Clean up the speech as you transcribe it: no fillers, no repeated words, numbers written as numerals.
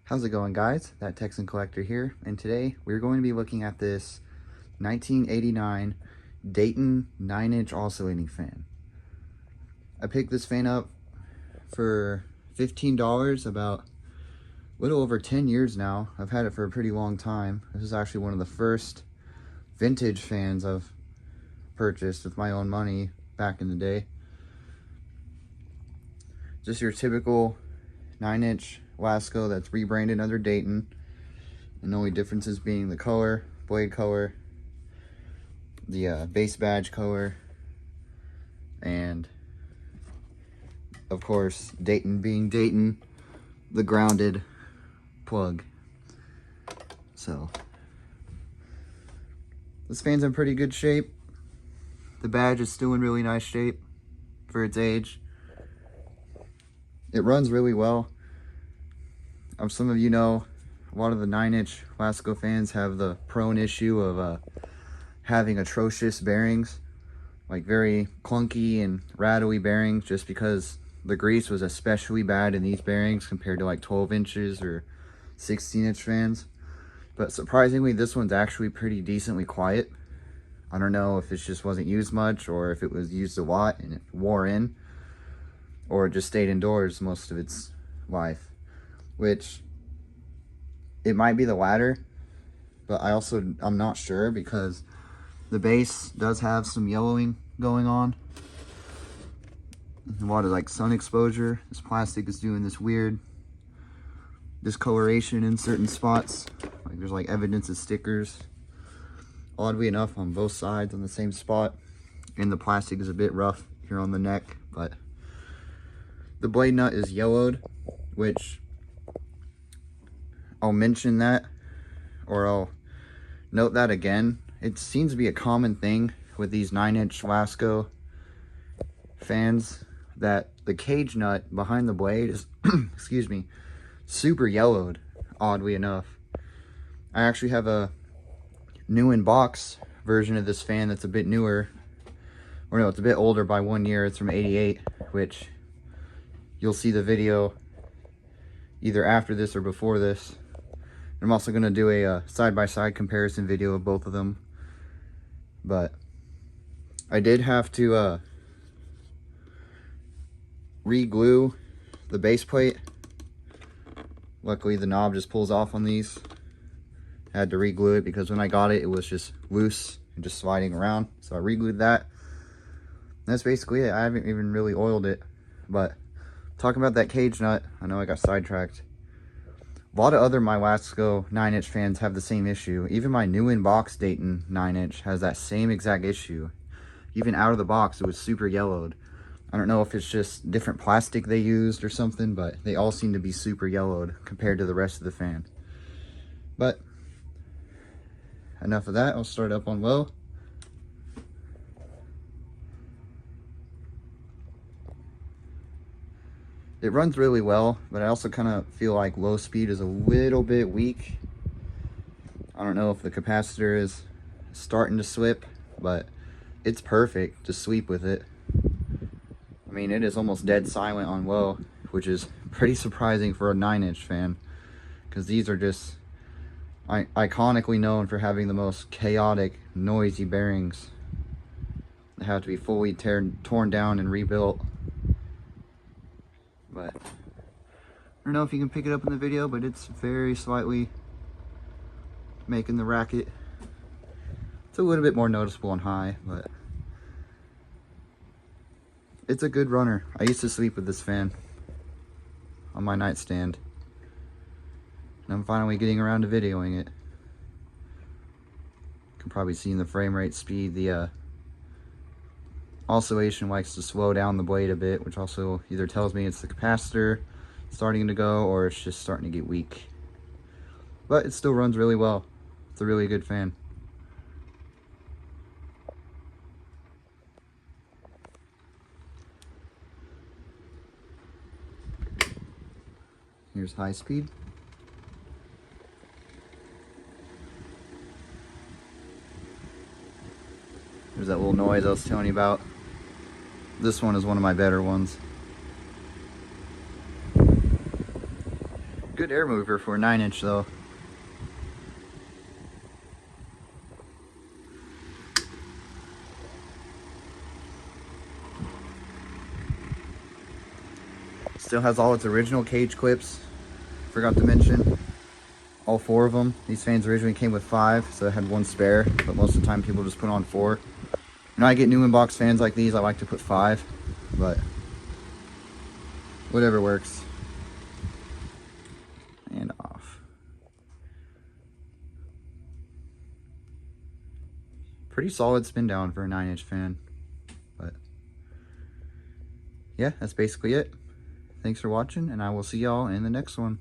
How's it going, guys? That Texan Collector here, and today we're going to be looking at this 1989 Dayton 9-inch oscillating fan. I picked this fan up for $15 about a little over 10 years now. I've had it for a pretty long time. This is actually one of the first vintage fans I've purchased with my own money back in the day. Just your typical 9-inch Lasco that's rebranded under Dayton, and the only differences being the color, blade color, the base badge color, and of course Dayton being Dayton, the grounded plug. So this fan's in pretty good shape. The badge is still in really nice shape for its age. It runs really well. Some of you know, a lot of the 9-inch Lasco fans have the prone issue of having atrocious bearings, like very clunky and rattly bearings, just because the grease was especially bad in these bearings compared to like 12 inches or 16-inch fans. But surprisingly, this one's actually pretty decently quiet. I don't know if it just wasn't used much, or if it was used a lot and it wore in, or it just stayed indoors most of its life. Which, it might be the latter, but I'm not sure, because the base does have some yellowing going on. A lot of like sun exposure. This plastic is doing this weird discoloration in certain spots. Like there's like evidence of stickers, oddly enough, on both sides on the same spot. And the plastic is a bit rough here on the neck, but the blade nut is yellowed, which I'll mention that, or I'll note that again. It seems to be a common thing with these 9-inch Lasco fans that the cage nut behind the blade is, excuse me, super yellowed, oddly enough. I actually have a new in box version of this fan that's a bit newer, or no, it's a bit older by 1 year. It's from '88, which you'll see the video either after this or before this. I'm also going to do a side-by-side comparison video of both of them. But I did have to re-glue the base plate. Luckily the knob just pulls off on these. I had to re-glue it because when I got it, it was just loose and just sliding around. So I re-glued that. That's basically it. I haven't even really oiled it. But talking about that cage nut, I know I got sidetracked. A lot of other my Lasco 9-inch fans have the same issue. Even my new in box Dayton 9-inch has that same exact issue. Even out of the box, it was super yellowed. I don't know if it's just different plastic they used or something, but they all seem to be super yellowed compared to the rest of the fan. But enough of that. I'll start up on low. It runs really well, but I also kind of feel like low speed is a little bit weak. I don't know if the capacitor is starting to slip, but it's perfect to sweep with it. I mean, it is almost dead silent on low, which is pretty surprising for a 9-inch fan, because these are just iconically known for having the most chaotic, noisy bearings. They have to be fully torn down and rebuilt. But I don't know if you can pick it up in the video, but it's very slightly making the racket. It's a little bit more noticeable on high, but it's a good runner. I used to sleep with this fan on my nightstand, and I'm finally getting around to videoing it. You can probably see in the frame rate speed, the oscillation likes to slow down the blade a bit, which also either tells me it's the capacitor starting to go, or it's just starting to get weak. But it still runs really well. It's a really good fan. Here's high speed. There's that little noise I was telling you about. This one is one of my better ones. Good air mover for a 9-inch though. Still has all its original cage clips. Forgot to mention. All 4 of them. These fans originally came with 5, so it had 1 spare, but most of the time people just put on 4. When I get new inbox fans like these, I like to put 5, but whatever works. And off. Pretty solid spin down for a 9-inch fan, but yeah, that's basically it. Thanks for watching, and I will see y'all in the next one.